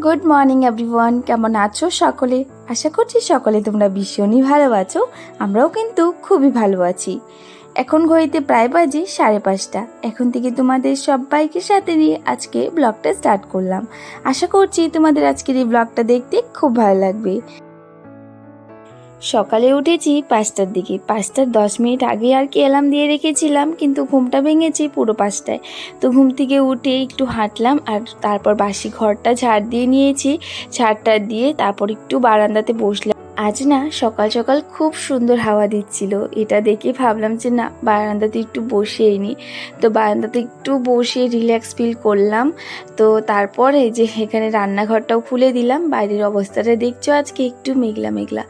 Good morning everyone, কেমন আছো সকলে? আশা করছি সকলে তোমরা ভীষণই ভালো আছো। আমরাও কিন্তু খুবই ভালো আছি। এখন ঘড়িতে প্রায় বাজে 5:30। এখন থেকে তোমাদের সবাইকে সাথে নিয়ে আজকে ব্লগটা স্টার্ট করলাম। আশা করছি তোমাদের আজকের এই ব্লগটা দেখতে খুব ভালো লাগবে। সকালে উঠেছি 5টার দিকে, 5টার 10 মিনিট আগে আর কি অ্যালার্ম দিয়ে রেখেছিলাম, কিন্তু ঘুমটা ভেঙেছি পুরো 5টায়। তো ঘুম থেকে উঠে একটু হাঁটলাম আর তারপর বাসি ঘরটা ঝাড় দিয়ে নিয়েছি। ঝাড়টা দিয়ে তারপর একটু বারান্দাতে বসলাম। আজ না সকাল সকাল খুব সুন্দর হাওয়া দিচ্ছিল, এটা দেখে ভাবলাম যে না বারান্দাতে একটু বসেই নি। তো বারান্দাতে একটু বসে রিল্যাক্স ফিল করলাম। তো তারপরে যে এখানে রান্নাঘরটাও খুলে দিলাম। বাইরের অবস্থাটা দেখছো, আজকে একটু মেঘলা মেঘলা,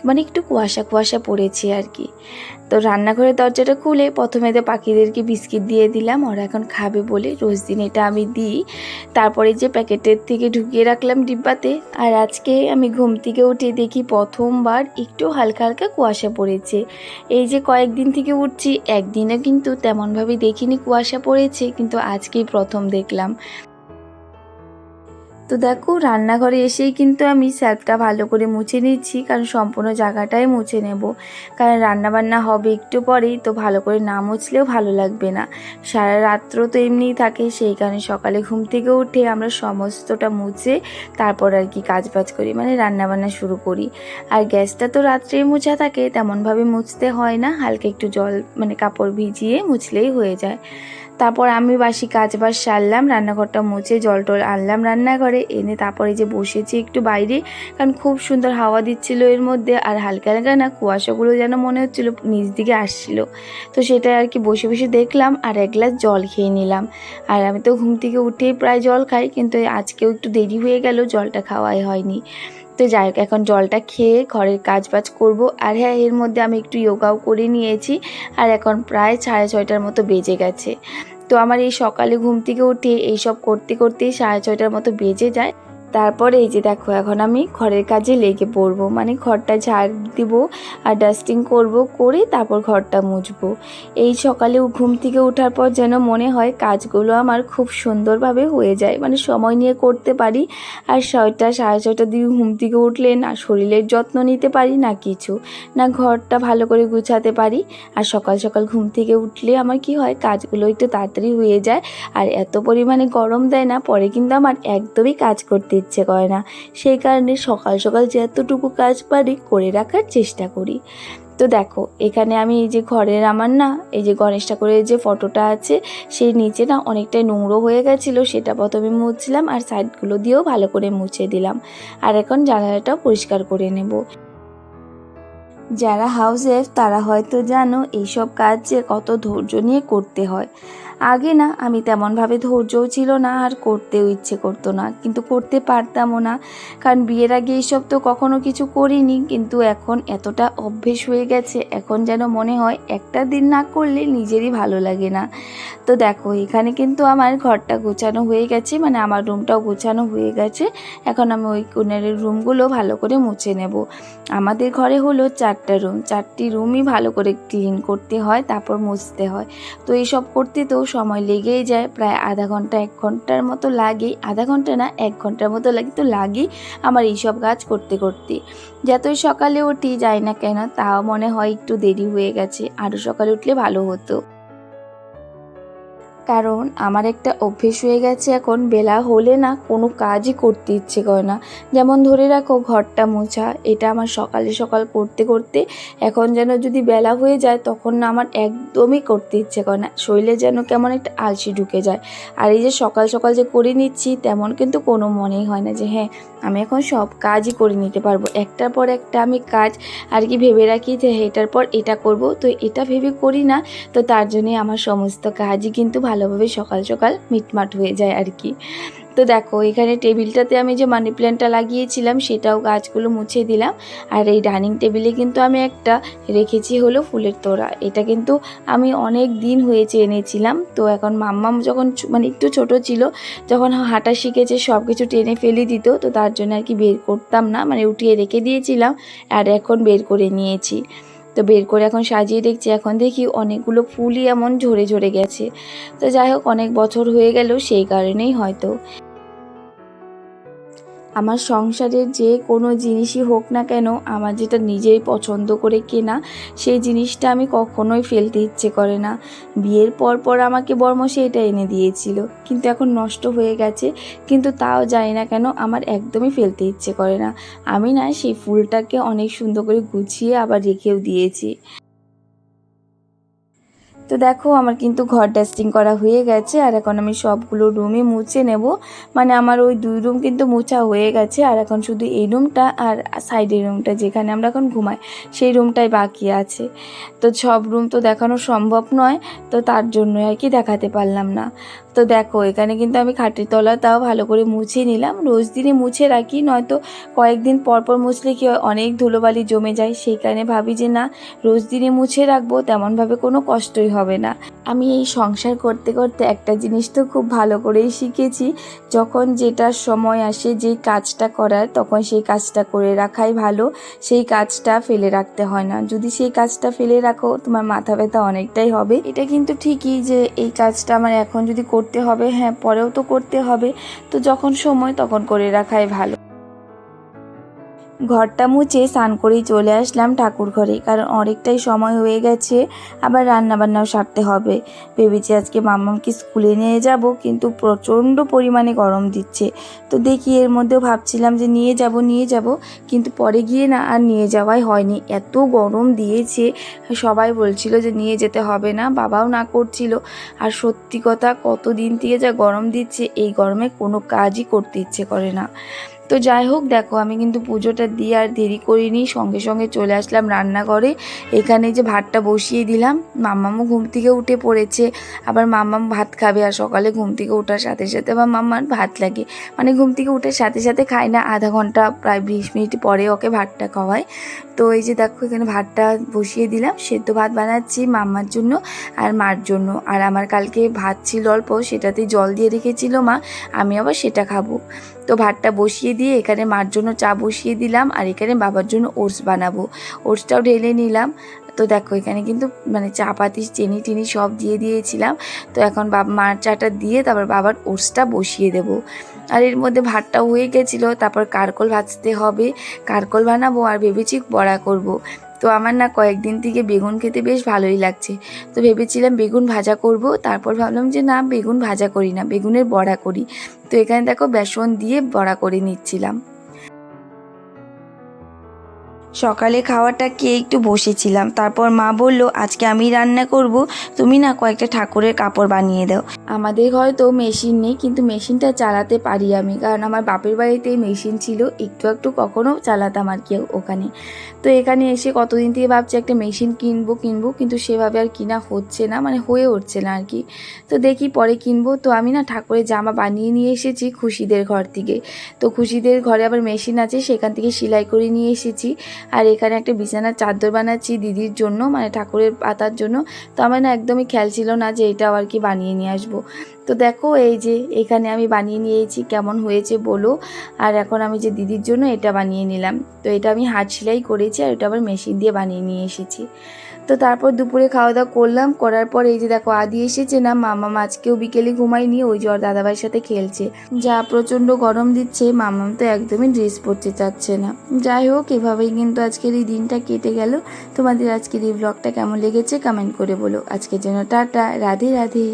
মানে একটু কুয়াশা কুয়াশা পড়েছে আর কি। তো রান্নাঘরের দরজাটা খুলে প্রথমে তো পাখিদেরকে বিস্কিট দিয়ে দিলাম, ওরা এখন খাবে বলে, রোজ দিন এটা আমি দিই। তারপরে যে প্যাকেটের থেকে ঢুকিয়ে রাখলাম ডিব্বাতে। আর আজকে আমি ঘুম থেকে উঠে দেখি প্রথমবার একটু হালকা হালকা কুয়াশা পড়েছে। এই যে কয়েকদিন থেকে উঠছি, একদিনে কিন্তু তেমনভাবে দেখিনি কুয়াশা পড়েছে, কিন্তু আজকেই প্রথম দেখলাম। তো দেখো রান্নাঘরে এসেই কিন্তু আমি স্যাল্ফটা ভালো করে মুছে নিচ্ছি, কারণ সম্পূর্ণ জায়গাটাই মুছে নেব। কারণ রান্নাবান্না হবে একটু পরেই, তো ভালো করে না মুছলেও ভালো লাগবে না। সারা রাত্র তো এমনিই থাকে, সেই কারণে সকালে ঘুম থেকে উঠে আমরা সমস্তটা মুছে তারপর আর কি কাজবাজ করি, মানে রান্নাবান্না শুরু করি। আর গ্যাসটা তো রাত্রেই মোছা থাকে, তেমনভাবে মুছতে হয় না, হালকা একটু জল মানে কাপড় ভিজিয়ে মুছলেই হয়ে যায়। তারপর আমি বাসি কাজবাজ সারলাম, রান্নাঘরটা মুছে জল টল আনলাম রান্নাঘরে এনে, তারপরে যে বসেছি একটু বাইরে, কারণ খুব সুন্দর হাওয়া দিচ্ছিল এর মধ্যে। আর হালকা হালকা না কুয়াশাগুলো যেন মনে হচ্ছিল নিচ দিকে আসছিল। তো সেটাই আর কি বসে বসে দেখলাম আর এক গ্লাস জল খেয়ে নিলাম। আর আমি তো ঘুম থেকে উঠেই প্রায় জল খাই, কিন্তু আজকেও একটু দেরি হয়ে গেল, জলটা খাওয়াই হয়নি। তো যাই হোক, এখন জলটা খেয়ে ঘরের কাজবাজ করব। আর হ্যাঁ, এর মধ্যে আমি একটু যোগাও করে নিয়েছি। আর এখন প্রায় 6:30টার মতো বেজে গেছে। তো আমার এই সকালে ঘুম থেকে উঠে এইসব করতে করতেই 6:30টার মতো বেজে যায়। তারপরে এই যে দেখো, এখন আমি ঘরের কাজে লেগে পড়বো, মানে ঘরটা ঝাড় দিব আর ডাস্টিং করব, করে তারপর ঘরটা মুছবো। এই সকালে ঘুম থেকে ওঠার পর যেন মনে হয় কাজগুলো আমার খুব সুন্দরভাবে হয়ে যায়, মানে সময় নিয়ে করতে পারি। আর 6টা 6:30টার দিকে ঘুম থেকে উঠলে না শরীরের যত্ন নিতে পারি, না কিছু, না ঘরটা ভালো করে গুছাতে পারি। আর সকাল সকাল ঘুম থেকে উঠলে আমার কি হয়, কাজগুলো একটু তাড়াতাড়ি হয়ে যায়। আর এত পরিমাণে গরম দেয় না, পরে কিন্তু আমার একদমই কাজ করতে ইচ্ছে করে না। সেই কারণে সকাল সকাল যতটুকু কাজ পারি করে রাখার চেষ্টা করি। তো দেখো এখানে আমি এই যে ঘরের আমার না এই যে গণেশ ঠাকুরের যে ফটোটা আছে, সেই নিচে না অনেকটাই নোংরা হয়ে গেছিলো, সেটা প্রথমে মুছলাম আর সাইডগুলো দিয়েও ভালো করে মুছে দিলাম। আর এখন জানালাটাও পরিষ্কার করে নেব। যারা হাউস ওয়াইফ তারা হয়তো জানো এইসব কাজ যে কত ধৈর্য নিয়ে করতে হয়। আগে না আমি তেমনভাবে ধৈর্যও ছিল না, আর করতেও ইচ্ছে করতো না, কিন্তু করতে পারতামও না, কারণ বিয়ের আগে এইসব তো কখনো কিছু করিনি। কিন্তু এখন এতটা অভ্যেস হয়ে গেছে, এখন যেন মনে হয় একটা দিন না করলে নিজেরই ভালো লাগে না। তো দেখো এখানে কিন্তু আমার ঘরটা গোছানো হয়ে গেছে, মানে আমার রুমটাও গোছানো হয়ে গেছে। এখন আমি ওই কোণের রুমগুলো ভালো করে মুছে নেব। আমাদের ঘরে হলো 4টা রুম, 4টি রুমই ভালো করে ক্লিন করতে হয়, তারপর মুছতে হয়। তো এইসব করতে তো সময় লেগেই যায়, প্রায় আধা ঘন্টা 1 ঘন্টার মতো লাগে, আধা ঘন্টা না 1 ঘন্টার মতো লাগে, তো লাগেই আমার এইসব কাজ করতে করতে। যতই সকালে উঠি যাই না কেন, তাও মনে হয় একটু দেরি হয়ে গেছে, আরও সকালে উঠলে ভালো হতো। কারণ আমার একটা অভ্যেস হয়ে গেছে, এখন বেলা হলে না কোনো কাজই করতে ইচ্ছে করে না। যেমন ধরে রাখো ঘরটা মোছা, এটা আমার সকালে সকাল করতে করতে এখন যেন যদি বেলা হয়ে যায়, তখন না আমার একদমই করতে ইচ্ছে করে না, শরীরে যেন কেমন একটা আলসি ঢুকে যায়। আর এই যে সকাল সকাল যে করে নিচ্ছি, তেমন কিন্তু কোনো মনেই হয় না যে হ্যাঁ আমি এখন সব কাজই করে নিতে পারবো। একটার পর একটা আমি কাজ আর কি ভেবে রাখি যে এটার পর এটা করব, তো এটা ভেবে করি না। তো তার জন্যই আমার সমস্ত কাজই কিন্তু ভালোভাবে সকাল সকাল মিটমাট হয়ে যায় আর কি। তো দেখো এখানে টেবিলটাতে আমি যে মানি প্ল্যান্টটা লাগিয়েছিলাম, সেটাও গাছগুলো মুছে দিলাম। আর এই ডাইনিং টেবিলে কিন্তু আমি একটা রেখেছি হলো ফুলের তোড়া, এটা কিন্তু আমি অনেক দিন হয়েছে এনেছিলাম। তো এখন মাম্মাম যখন মানে একটু ছোট ছিল, যখন হাঁটা শিখেছে, সব কিছু টেনে ফেলে দিত, তো তার জন্য আর কি বের করতাম না, মানে উঠিয়ে রেখে দিয়েছিলাম। আর এখন বের করে নিয়েছি। তো বের করে এখন সাজিয়ে দেখছি, এখন দেখি অনেকগুলো ফুলই এমন ঝরে ঝরে গেছে। তো যাই হোক, অনেক বছর হয়ে গেল, সেই কারণেই হয়তো। আমার সংসারের যে কোনো জিনিসই হোক না কেন, আমার যেটা নিজেই পছন্দ করে কেনা সেই জিনিসটা আমি কখনোই ফেলতে ইচ্ছে করে না। বিয়ের পর আমাকে বরমশাই এটা এনে দিয়েছিল, কিন্তু এখন নষ্ট হয়ে গেছে, কিন্তু তাও জানি না কেন আমার একদমই ফেলতে ইচ্ছে করে না। আমি না সেই ফুলটাকে অনেক সুন্দর করে গুছিয়ে আবার রেখেও দিয়েছি। তো দেখো আমার কিন্তু ঘর ডাস্টিং করা হয়ে গেছে, আর এখন আমি সবগুলো রুমই মুছে নেব। মানে আমার ওই 2 রুম কিন্তু মোছা হয়ে গেছে, আর এখন শুধু এই রুমটা আর সাইডের রুমটা যেখানে আমরা এখন ঘুমাই সেই রুমটাই বাকি আছে। তো সব রুম তো দেখানো সম্ভব নয়, তো তার জন্যই আর কি দেখাতে পারলাম না। তো দেখো এখানে কিন্তু আমি খাটের তলাটাও ভালো করে মুছে নিলাম। রোজ দিনই মুছে রাখি, নয়তো কয়েকদিন পর মুছলে কি হয় অনেক ধুলোবালি জমে যায়, সেই কারণে ভাবি যে না রোজ দিনই মুছে রাখবো, তেমনভাবে কোনো কষ্টই হবে না। আমি এই সংসার করতে করতে একটা জিনিস তো খুব ভালো করেই শিখেছি, যখন যেটার সময় আসে যেই কাজটা করার তখন সেই কাজটা করে রাখাই ভালো, সেই কাজটা ফেলে রাখতে হয় না। যদি সেই কাজটা ফেলে রাখো তোমার মাথা ব্যথা অনেকটাই হবে। এটা কিন্তু ঠিকই যে এই কাজটা আমার এখন যদি করতে হবে, হ্যাঁ পরেও তো করতে হবে, তো যখন সময় তখন করে রাখাই ভালো। ঘরটা মুছে স্নান করেই চলে আসলাম ঠাকুর ঘরে, কারণ অনেকটাই সময় হয়ে গেছে, আবার রান্নাবান্নাও সারতে হবে। ভেবেছি আজকে মাম্মামকে স্কুলে নিয়ে যাব, কিন্তু প্রচণ্ড পরিমাণে গরম দিচ্ছে। তো দেখি এর মধ্যেও ভাবছিলাম যে নিয়ে যাব, কিন্তু পরে গিয়ে না আর নিয়ে যাওয়াই হয়নি, এত গরম দিয়েছে। সবাই বলছিল যে নিয়ে যেতে হবে না, বাবাও না করছিল। আর সত্যি কথা কতদিন থেকে যা গরম দিচ্ছে, এই গরমে কোনো কাজই করতে ইচ্ছে করে না। তো যাই হোক দেখো আমি কিন্তু পুজোটা দিয়ে আর দেরি করিনি, সঙ্গে সঙ্গে চলে আসলাম রান্নাঘরে। এখানে যে ভাতটা বসিয়ে দিলাম, মাম্মামও ঘুম থেকে উঠে পড়েছে, আবার মাম্মাম ভাত খাবে। আর সকালে ঘুম থেকে ওঠার সাথে সাথে আবার মাম্মার ভাত লাগে, মানে ঘুম থেকে উঠে সাথে সাথে খায় না, আধা ঘন্টা প্রায় 20 মিনিট পরে ওকে ভাতটা খাওয়ায়। তো এই যে দেখো এখানে ভাতটা বসিয়ে দিলাম, সেদ্ধ ভাত বানাচ্ছি মাম্মার জন্য আর মার জন্য। আর আমার কালকে ভাত ছিল অল্প, সেটাতে জল দিয়ে রেখেছিল মা, আমি আবার সেটা খাবো। তো ভাতটা বসিয়ে দিয়ে এখানে মার জন্য চা বসিয়ে দিলাম, আর এখানে বাবার জন্য ওটস বানাবো, ওটসটাও ঢেলে নিলাম। তো দেখো এখানে কিন্তু মানে চা পাতি চিনি টিনি সব দিয়ে দিয়েছিলাম। তো এখন মার চাটা দিয়ে তারপর বাবার ওটসটা বসিয়ে দেবো। আর এর মধ্যে ভাতটাও হয়ে গেছিলো, তারপর কারকল ভাজতে হবে, কারকল বানাবো, আর ভেবেছি বড়া করব। তো আমার না কয়েকদিন থেকে বেগুন খেতে বেশ ভালোই লাগছে, তো ভেবেছিলাম বেগুন ভাজা করব, তারপর ভাবলাম যে না বেগুন ভাজা করি না, বেগুনের বড়া করি। তো এখানে দেখো বেসন দিয়ে বড়া করে নিচ্ছিলাম। সকালে খাওয়াটা খেয়ে একটু বসেছিলাম, তারপর মা বলল আজকে আমি রান্না করব, তুমি না কয়েকটা ঠাকুরের কাপড় বানিয়ে দাও। আমাদের ঘরে তো মেশিন নেই, কিন্তু মেশিনটা চালাতে পারি আমি, কারণ আমার বাপের বাড়িতে মেশিন ছিল, একটু একটু কখনো চালাতাম আর কি ওখানে। তো এখানে এসে কতদিন থেকে ভাবছি একটা মেশিন কিনবো, কিন্তু সেভাবে আর কিনা হচ্ছে না, মানে হয়ে উঠছে না আর কি। তো দেখি পরে কিনবো। তো আমি না ঠাকুরের জামা বানিয়ে নিয়ে এসেছি খুশিদের ঘর থেকে। তো খুশিদের ঘরে আবার মেশিন আছে, সেখান থেকে সেলাই করে নিয়ে এসেছি। আর এখানে একটা বিছানার চাদর বানাচ্ছি দিদির জন্য, মানে ঠাকুরের পাতার জন্য। তো আমার না একদমই খেয়াল ছিল না যে এটাও আর কি বানিয়ে নিয়ে আসবো। তো দেখো এই যে এখানে আমি বানিয়ে নিয়েছি, কেমন হয়েছে বলো। আর এখন আমি যে দিদির জন্য এটা বানিয়ে নিলাম, তো এটা আমি হাত সেলাই করেছি, আর এটা আবার মেশিন দিয়ে বানিয়ে নিয়ে এসেছি। তো তারপর দুপুরে খাওয়া দাওয়া করলাম, করার পর এই যে দেখো আদি এসেছে না, মামাম আজকেও বিকেলে ঘুমায়নি, ওই যে ওর দাদাভাইয়ের সাথে খেলছে। যা প্রচণ্ড গরম দিচ্ছে, মামাম তো একদমই ড্রেস পরতে চাচ্ছে না। যাই হোক এভাবেই কিন্তু আজকের এই দিনটা কেটে গেল। তোমাদের আজকের এই ব্লগটা কেমন লেগেছে কমেন্ট করে বলো। আজকের জন্য টাটা, রাধে রাধে।